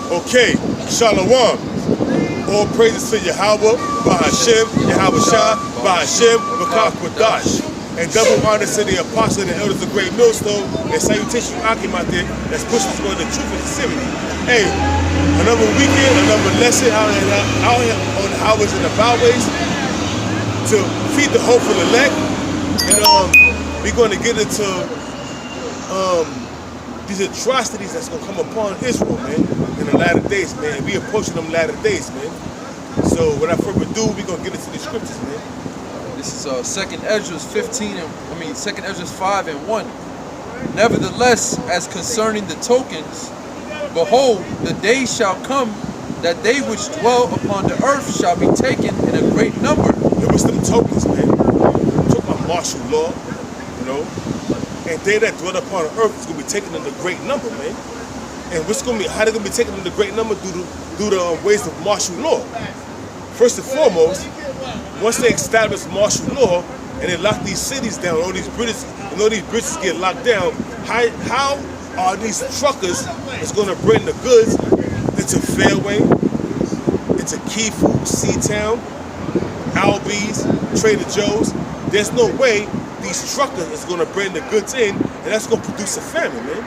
Okay, Shalom. All praises to Yahweh, Bahashem, Yahweh Shah, Bahashem, Bakak Wadash. And double honor to the apostle and the elders of Great Millstone. And salutation to Akim out there that's pushing us for the truth and sincerity. Hey, another weekend, another lesson out here on the highways and the byways to feed the hopeful elect. And we're going to get into these atrocities that's going to come upon Israel, man, in the latter days, man. We approaching them latter days, man. So without further ado, we're going to get into the scriptures, man. This is 2nd Esdras 2nd Esdras 5 and 1. Nevertheless, as concerning the tokens, behold, the day shall come that they which dwell upon the earth shall be taken in a great number. There was them tokens, man. We're talking about martial law, you know. And they that dwell upon the earth is going to be taken in a great number, man. And what's going to be, how they're going to be taken in a great number through the ways of martial law. First and foremost, once they establish martial law and they lock these cities down, all these bridges get locked down, how are these truckers that's going to bring the goods into Fairway, into Keyfood, Seatown, Albies, Trader Joe's? There's no way these truckers is going to bring the goods in, and that's going to produce a famine, man.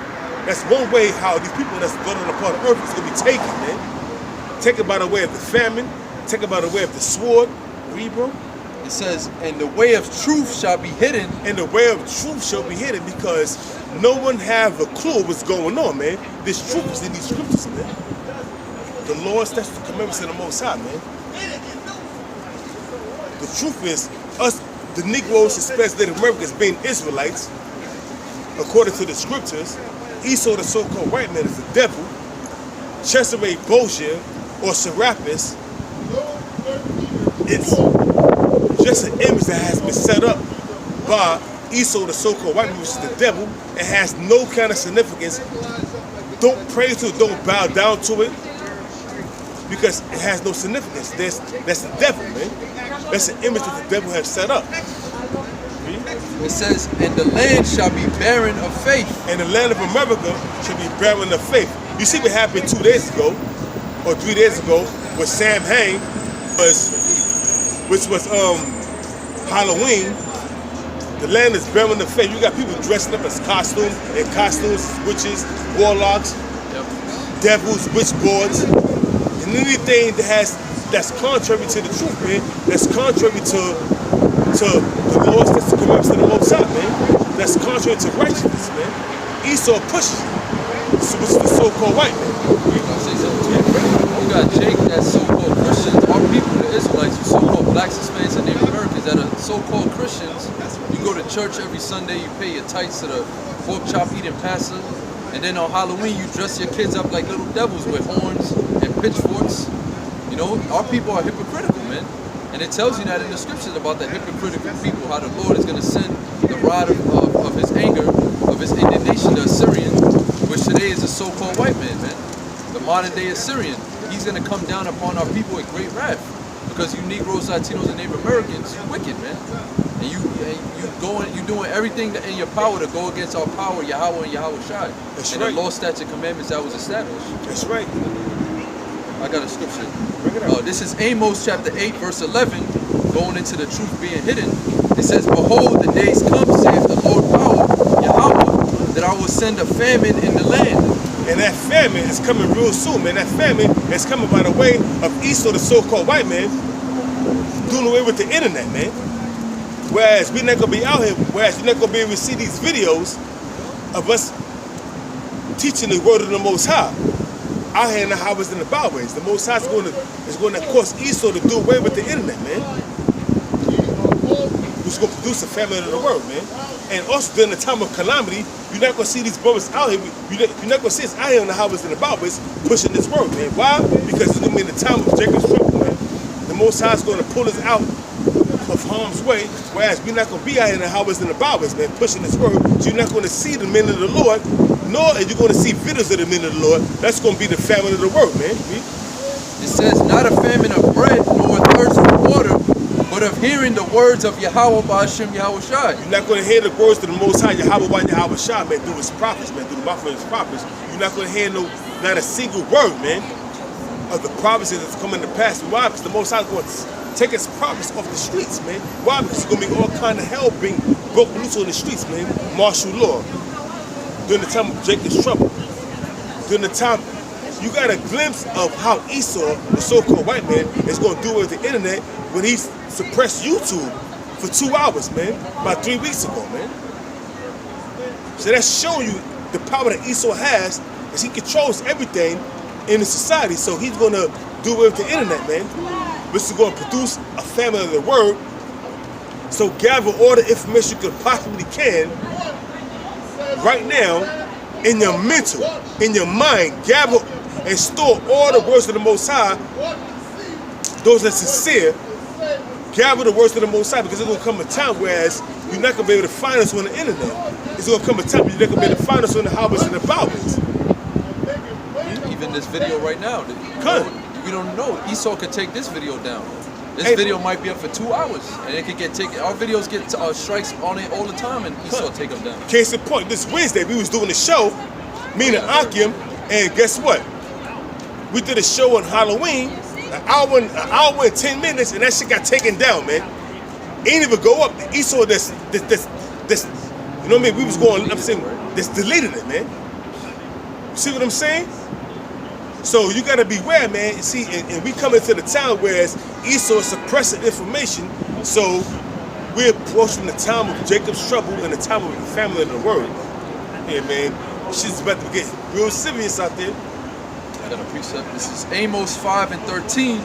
That's one way how these people that's dwelling upon the earth is going to be taken, man. Taken by the way of the famine, taken by the way of the sword. Read, bro. It says, and the way of truth shall be hidden. And the way of truth shall be hidden because no one have a clue what's going on, man. This truth is in these scriptures, man. The law, statutes, the commandments of the Most High, man. The truth is, us, the Negroes, especially the Americans, being Israelites, according to the scriptures, Esau, the so-called white man, is the devil. Cesare Borgia, or Serapis, it's just an image that has been set up by Esau, the so-called white man, which is the devil. It has no kind of significance. Don't pray to it, don't bow down to it, because it has no significance. That's the devil, man. That's an image that the devil has set up. It says, and the land shall be barren of faith. And the land of America should be barren of faith. You see what happened 2 days ago, or 3 days ago, with Sam Hain, which was Halloween. The land is barren of faith. You got people dressing up as costumes, witches, warlocks, devils, witch boards, and anything that's contrary to the truth, man. That's contrary to the laws, that's the commandments of the Most High, man. That's contrary to righteousness, man. Esau pushes it. Which is the so-called white man. You got Jake, that's so-called Christians. Our people, the Israelites, the so-called blacks, Hispanics, and Native Americans that are so-called Christians. You go to church every Sunday, you pay your tithes to the pork chop eating pastor, and then on Halloween you dress your kids up like little devils with horns and pitchforks. You know, our people are hypocritical, man. And it tells you that in the scriptures about the hypocritical people, how the Lord is going to send the rod of his anger, of his indignation, the Assyrian, which today is the so-called white man, man. The modern day Assyrian. He's going to come down upon our people with great wrath. Because you Negroes, Latinos, and Native Americans, you're wicked, man. And you doing everything in your power to go against our power, Yahweh and Yahweh Shai. That's and right. the law, statutes, and commandments that was established. That's right. I got a scripture. Bring it out. This is Amos chapter 8, verse 11, going into the truth being hidden. It says, behold, the days come, saith the Lord power, Yahweh, that I will send a famine in the land. And that famine is coming real soon, man. That famine is coming by the way of Esau, the so-called white man, doing away with the internet, man. Whereas we're not going to be out here, whereas you're not going to be able to see these videos of us teaching the word of the Most High out here in the highways and the byways. The Most High is going to cause Esau to do away with the internet, man. Which is going to produce a famine in the world, man. And also during the time of calamity, you're not going to see these brothers out here. You're not going to see us out here in the highways and the byways pushing this word, man. Why? Because it's going to be in the time of Jacob's trouble, man. The Most High is going to pull us out of harm's way, whereas we're not going to be out here in the highways and the byways, man, pushing this word. So you're not going to see the men of the Lord, nor are you going to see videos of the men of the Lord. That's going to be the famine of the world, man. It says, not a famine of bread, nor a thirst for water, but of hearing the words of Yahweh Ba'ashem Yahweh Shai. You're not going to hear the words of the Most High, Yahweh Yahweh Shai, man, through his prophets, man, through the mouth of his prophets. You're not going to hear no not a single word, man, of the prophecy that's coming to pass. Why? Because the Most High is going to take his prophets off the streets, man. Why? Because it's going to be all kind of hell being broken loose on the streets, man. Martial law. During the time of Jacob's trouble. During the time, you got a glimpse of how Esau, the so-called white man, is going to do with the internet when he suppressed YouTube for 2 hours, man, about 3 weeks ago, man. So that's showing you the power that Esau has, is he controls everything in the society. So he's going to do it with the internet, man, which is going to produce a family of the word. So gather all the information you could possibly can right now in your mental, in your mind. Gather and store all the words of the Most High, those that are sincere. Gather the words of the Most High, because it's going to come a time whereas you're not going to be able to find us on the internet. It's going to come a time where you're not going to be able to find us on the highways and the byways. Even this video right now, we don't know. Esau could take this video down. This video might be up for 2 hours, and it could get taken. Our videos get strikes on it all the time, and Esau take them down. Case in point, this Wednesday we was doing a show, me and Akim, and guess what? We did a show on Halloween, an hour and 10 minutes, and that shit got taken down, man. Ain't even go up. Esau, this, you know what I mean? We was going, I'm saying, this deleted it, man. You see what I'm saying? So you gotta beware, man. See, and we come into the time whereas Esau is suppressing information. So we're approaching the time of Jacob's trouble and the time of the family of the word. Yeah, man. Shit's about to get real serious out there. Got a precept. This is Amos 5:13.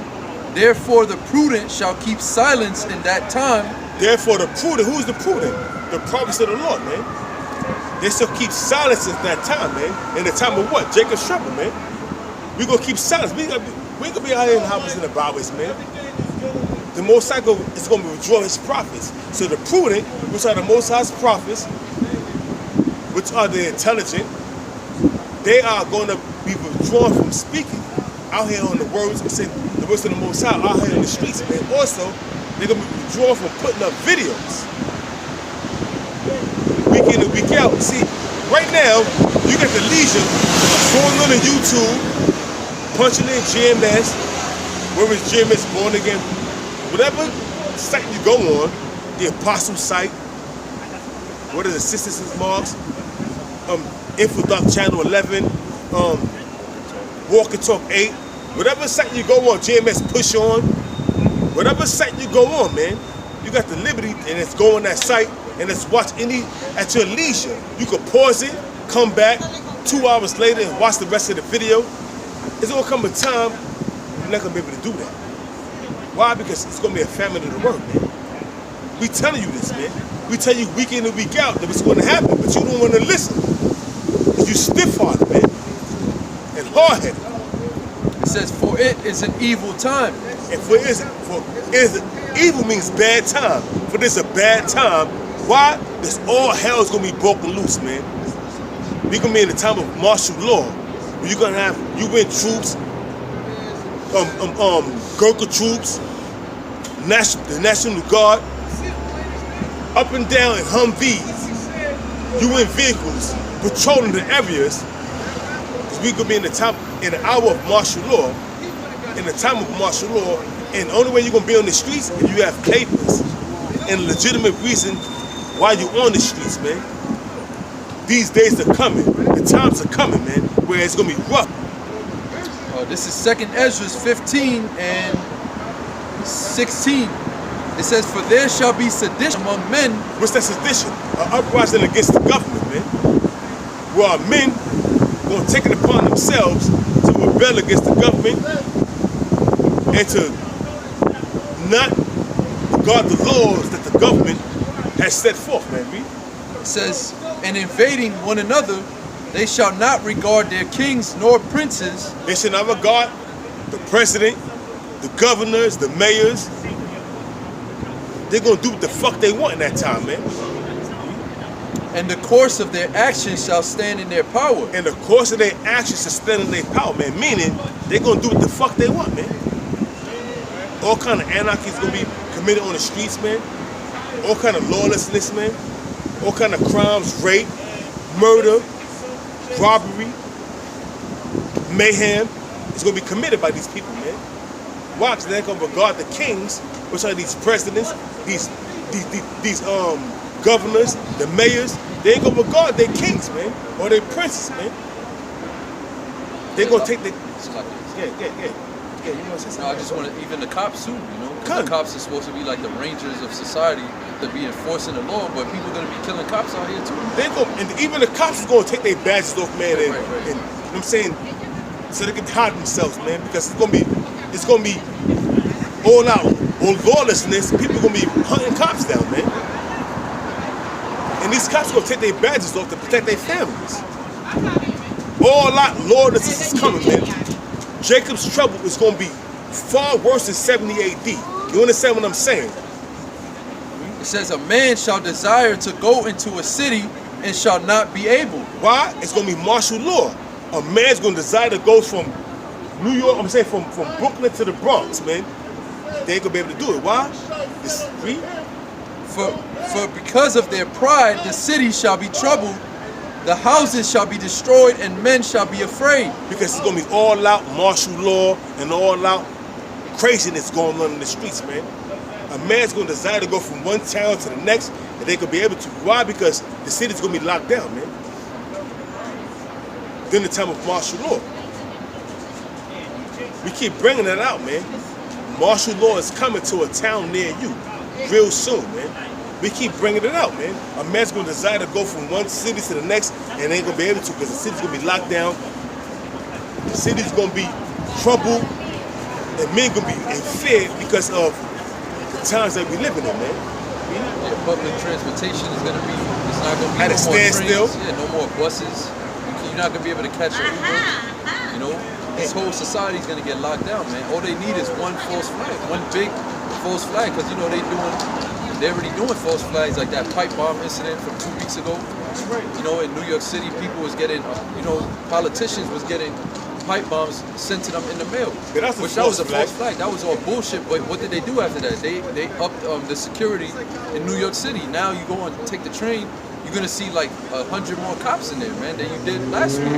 Therefore the prudent shall keep silence in that time. Therefore the prudent, who's the prudent? The prophets of the Lord, man. They still keep silence at that time, man. In the time of what? Jacob's trouble, man. We gonna keep silence. We ain't gonna be out here in the highways and the byways, man. The Most High is gonna withdraw his prophets. So the prudent, which are the Most High's prophets, which are the intelligent, they are gonna be withdrawn from speaking out here on the words, I'm saying the words of the Most High out here in the streets, man. Also, they're gonna be withdrawn from putting up videos week in and week out. See, right now, you got the leisure of going on YouTube, punching in GMS, where is GMS Born Again, whatever site you go on, the Apostle site, what is it, Sisters and Marks, InfoDoc Channel 11, Walk and Talk 8, whatever site you go on, GMS Push On, whatever site you go on, man, you got the liberty and it's go on that site and it's watch any at your leisure. You can pause it, come back 2 hours later and watch the rest of the video. It's gonna come a time you're not gonna be able to do that. Why? Because it's gonna be a famine of the word, man. We telling you this, man. We tell you week in and week out that it's gonna happen, but you don't wanna listen. You stiff-hearted, man, and hard-headed. It says, for it is an evil time. And evil means bad time. For this a bad time. Why? Because all hell is gonna be broken loose, man. We're gonna be in the time of martial law. Where you're gonna have UN troops, Gurkha troops, the National Guard, up and down in Humvees, UN vehicles patrolling the areas. Because we're gonna be in the hour of martial law, in the time of martial law, and the only way you're gonna be on the streets if you have papers and legitimate reason why you're on the streets, man. These days are coming. The times are coming, man, where it's gonna be rough. This is 2nd Ezra 15 and 16. It says, for there shall be sedition among men. What's that sedition? An uprising against the government, man. Where our men gonna take it upon themselves to rebel against the government and to not regard the laws that the government has set forth, man. It says, and invading one another, they shall not regard their kings nor princes. They shall not regard the president, the governors, the mayors. They're gonna do what the fuck they want in that time, man. And the course of their actions shall stand in their power. And the course of their actions shall stand in their power, man. Meaning, they're gonna do what the fuck they want, man. All kind of anarchy is gonna be committed on the streets, man. All kind of lawlessness, man. All kind of crimes, rape, murder, robbery, mayhem is going to be committed by these people, man. Why? Because they're going to regard the kings, which are these presidents, these governors, the mayors. They ain't going to regard their kings, man, or their princes, man. They're going to take the... Yeah, you want to say No, I something? just want to, even the cops too, you know? 'Cause Come. the cops are supposed to be like the rangers of society to be enforcing the law, but people are going to be killing cops out here too. They go, and even the cops is going to take their badges off, man, and, Right. and you know what I'm saying, so they can hide themselves, man, because it's gonna be all out on lawlessness. People gonna be hunting cops down, man, and these cops gonna take their badges off to protect their families. All out lawlessness is coming, man. Jacob's trouble is gonna be far worse than 70 AD. You understand what I'm saying? It says, a man shall desire to go into a city and shall not be able. Why? It's gonna be martial law. A man's gonna desire to go from New York, I'm saying from Brooklyn to the Bronx, man. They ain't gonna be able to do it. Why? It's free. For because of their pride, the city shall be troubled, the houses shall be destroyed, and men shall be afraid. Because it's gonna be all out martial law and all out craziness going on in the streets, man. A man's gonna desire to go from one town to the next, and they could be able to. Why? Because the city's gonna be locked down, man. During the time of martial law. We keep bringing that out, man. Martial law is coming to a town near you real soon, man. We keep bringing it out, man. A man's gonna desire to go from one city to the next, and they ain't gonna be able to because the city's gonna be locked down. The city's gonna be troubled, and men gonna be in fear because of the times that we living in, man. Yeah, public transportation is gonna be, it's not gonna be At a no more standstill. trains, no more buses. You're not gonna be able to catch an Uber. You know, this whole society is gonna get locked down, man. All they need is one false flag, one big false flag, because you know they're already doing false flags, like that pipe bomb incident from 2 weeks ago. You know, in New York City, people was getting, politicians was getting pipe bombs sent to them in the mail. Yeah, that's a Which that was a false false flag. That was all bullshit. But what did they do after that? They upped the security in New York City. Now you go and take the train, you're gonna see like 100 more cops in there, man, than you did last week.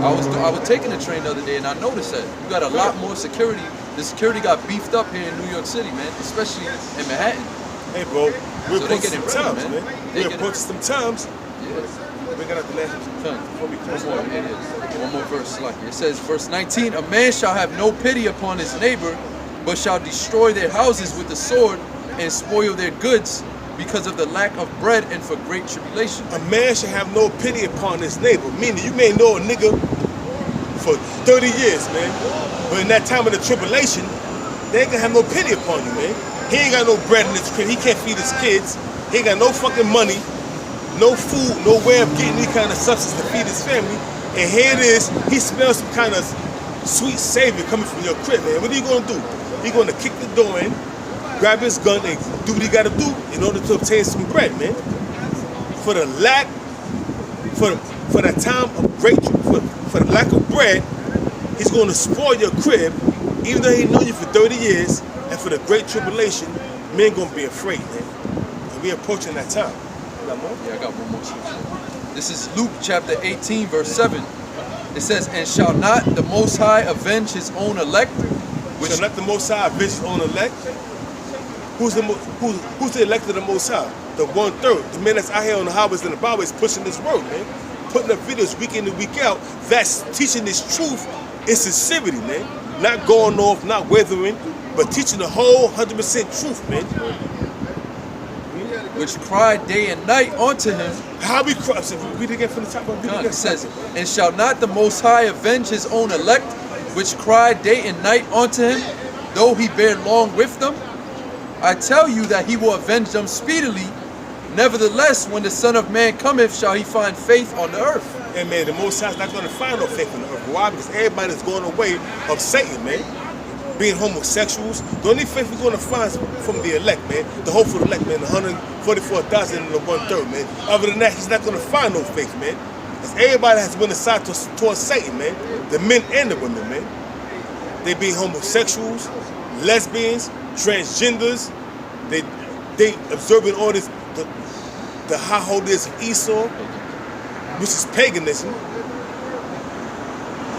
I was taking the train the other day and I noticed that you got a lot more security. The security got beefed up here in New York City, man, especially in Manhattan. Hey, bro, we're So they approaching getting some ready, times, man. man. They We're getting- approaching some times. Yeah. We got out the last Son, before we close one out. more, one more verse, like it says, verse 19, a man shall have no pity upon his neighbor, but shall destroy their houses with the sword and spoil their goods because of the lack of bread and for great tribulation. A man should have no pity upon his neighbor. Meaning, you may know a nigga for 30 years, man, but in that time of the tribulation, they ain't gonna have no pity upon you, man. He ain't got no bread in his crib. He can't feed his kids. He ain't got no fucking money, no food, no way of getting any kind of substance to feed his family. And here it is, he smells some kind of sweet savior coming from your crib, man. What are you gonna do? He gonna kick the door in, grab his gun, and do what he gotta do in order to obtain some bread, man. For the lack, for the time of great, for the lack of bread, he's gonna spoil your crib, even though he knew you for 30 years. And for the great tribulation, men gonna be afraid, man. And we approaching that time. You got more? Yeah, I got one more scripture. This is Luke chapter 18, verse 7. It says, and shall not the Most High avenge his own elect? Which Shall not the Most High avenge his own elect? Who's the elect of the Most High? The 1/3. The man that's out here on the highways and the byways pushing this word, man. Putting up videos week in and week out. That's teaching this truth in sincerity, man. Not going off, not withering, but teaching the whole 100% truth, man. which cried day and night unto him. How we cry? So read it again from the top. Read it God, again. it says, and shall not the Most High avenge his own elect, which cried day and night unto him, though he bear long with them? I tell you that he will avenge them speedily. Nevertheless, when the Son of Man cometh, shall he find faith on the earth. And man, the Most High is not going to find no faith on the earth. Why? Because everybody's going away of Satan, man. Being homosexuals. The only faith we're going to find is from the elect, man. The hopeful elect, man. The 144,000 and the 1/3, man. Other than that, he's not going to find no faith, man. Because everybody has been aside towards Satan, man. The men and the women, man. They being homosexuals, lesbians, transgenders. They observing all this, the high holiness of Esau, which is paganism.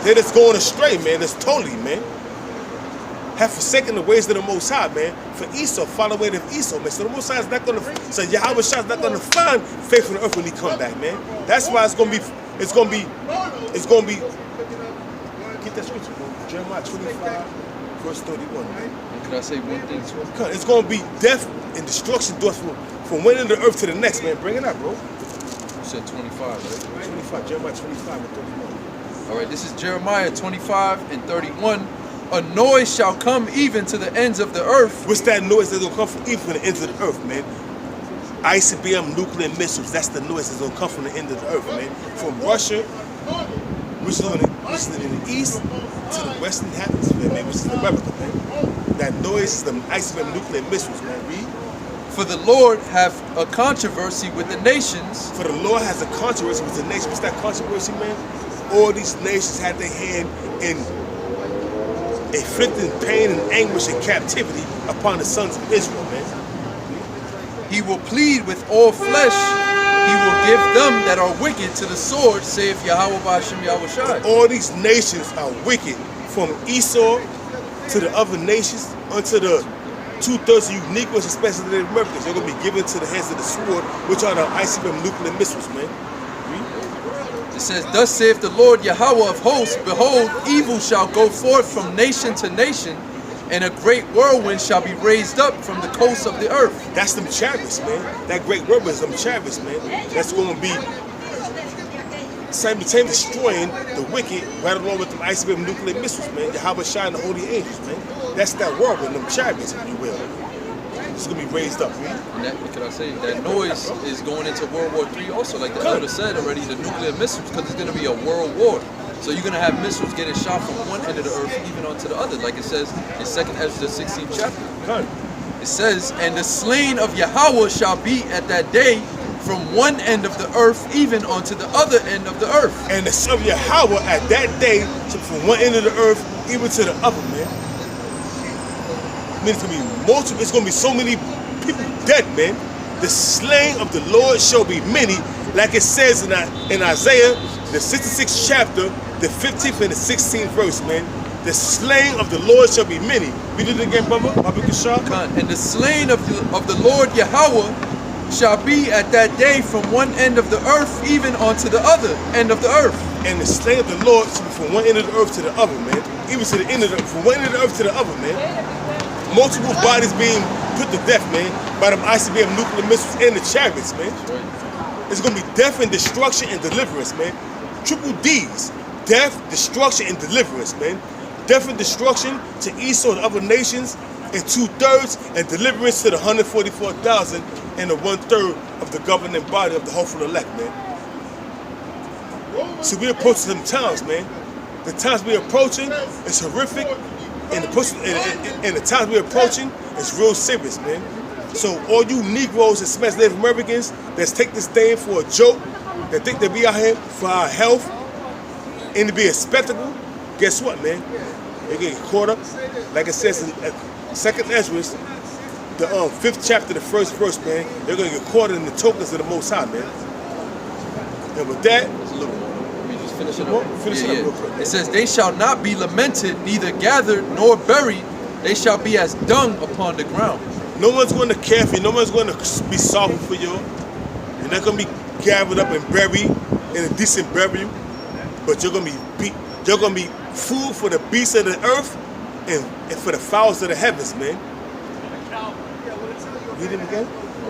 They're just going astray, man. That's totally, man. Have forsaken the ways of the Most High, man. For Esau, follow the way of Esau, man. So the Most High is not gonna. So Yahweh Shah is not gonna find faith on the earth when he come back, man. That's why it's gonna be. Get that scripture, bro. Jeremiah 25, verse 31, man. And could I say one thing too? It's gonna be death and destruction from one end of the earth to the next, man. Bring it up, bro. You said 25, right? 25, Jeremiah 25 and 31. All right, this is Jeremiah 25 and 31. A noise shall come even to the ends of the earth. What's that noise that's gonna come from even from the ends of the earth, man? ICBM nuclear missiles. That's the noise that's gonna come from the end of the earth, man. From Russia, which is in the east, to the western hemisphere, man, which is America, man. That noise is the ICBM nuclear missiles, man. Read. For the Lord hath a controversy with the nations. For the Lord has a controversy with the nations. What's that controversy, man? All these nations had their hand in inflicting pain and anguish and captivity upon the sons of Israel, man. He will plead with all flesh. He will give them that are wicked to the sword, saith Yahweh Ba'ashem Yahweh Shai. All these nations are wicked, from Esau to the other nations, unto the 2/3 of you Negroes, especially the Americans. They're going to be given to the hands of the sword, which are the ICBM nuclear missiles, man. It says, thus saith the Lord Yahweh of hosts, behold, evil shall go forth from nation to nation, and a great whirlwind shall be raised up from the coasts of the earth. That's them chariots, man. That great whirlwind is them chariots, man. That's going to be same destroying the wicked right along with them ICBM nuclear missiles, man. Yahweh Shai and the holy angels, man. That's that whirlwind, them chariots, if you will. It's going to be raised up, man. And that, what could I say? That noise is going into World War III also, like the elder said already, the nuclear missiles, because it's going to be a world war. So you're going to have missiles getting shot from one end of the earth even onto the other, like it says in 2nd Ezra, the 16th chapter. It says, and the slain of Yahweh shall be at that day from one end of the earth even onto the other end of the earth. And the son of Yahweh at that day, so from one end of the earth even to the other, man. I mean, it's going to be multiple, it's going to be so many people dead, man. The slain of the Lord shall be many, like it says in Isaiah, the 66th chapter, the 15th and the 16th verse, man. The slain of the Lord shall be many. Read it again, brother. And the slain of the Lord Yahweh shall be at that day from one end of the earth even onto the other end of the earth. And the slain of the Lord shall be from one end of the earth to the other, man. Even to the end of the from one end of the earth to the other, man. Multiple bodies being put to death, man, by them ICBM nuclear missiles and the chariots, man. It's gonna be death and destruction and deliverance, man. Triple D's. Death, destruction, and deliverance, man. Death and destruction to Esau and other nations, and 2/3, and deliverance to the 144,000 and the 1/3 of the governing body of the hopeful elect, man. So we're approaching them times, man. The times we're approaching is horrific, and the times we're approaching is real serious, man. So all you Negroes and smash Native Americans that take this thing for a joke, that think they be out here for our health and to be a spectacle, guess what, man? They get caught up, like it says in 2nd Ezra, the 5th chapter, the 1st verse, man. They're gonna get caught in the tokens of the Most High, man. And with that, There's a little more. Let me just finish it up. Finish it up real quick. It says, they shall not be lamented, neither gathered nor buried. They shall be as dung upon the ground. No one's going to care for you. No one's going to be sorry for you. You're not going to be gathered up and buried in a decent burial, but you're going to be food for the beasts of the earth and for the fowls of the heavens, man. Read it again,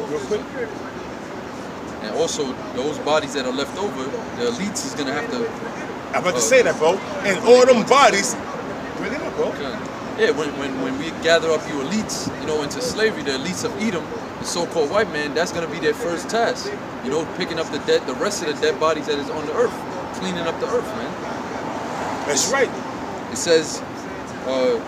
real quick. And also, those bodies that are left over, the elites is going to have to... I'm about to say that, bro. And all them bodies, bring it up, bro. Yeah, when we gather up you elites, you know, into slavery, the elites of Edom, the so-called white man, that's going to be their first task. You know, picking up the rest of the dead bodies that is on the earth, cleaning up the earth, man. That's right. It says, hold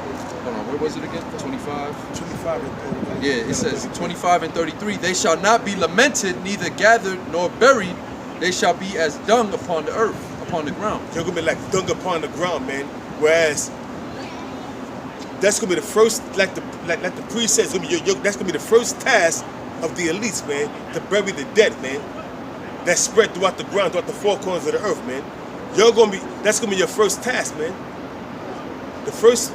on, where was it again? 25? 25 and 33. Yeah, it says 25 and 33. They shall not be lamented, neither gathered nor buried. They shall be as dung upon the earth, upon the ground. They're going to be like dung upon the ground, man. Whereas that's gonna be the first, like the priest says, that's gonna be the first task of the elites, man, to bury the dead, man. That's spread throughout the ground, throughout the four corners of the earth, man. That's gonna be your first task, man. The first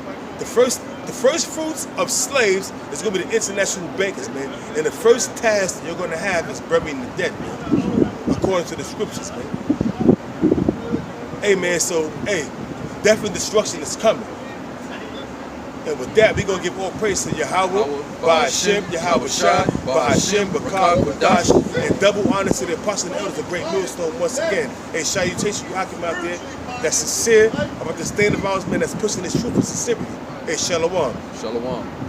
fruits of slaves is gonna be the international bankers, man. And the first task you're gonna have is burying the dead, man. According to the scriptures, man. Hey, man. So, hey, definitely destruction is coming. And with that, we're going to give all praise to Yahweh, Ba'ashem, Yahweh Shah, Ba'ashem, Bakar, Badash, and double honor to the apostle and elders of Great Millstone once again. A salutation you Hakim out there that's sincere about this thing of ours, man, that's pushing this truth with sincerity. Hey, Shalom. Shalom.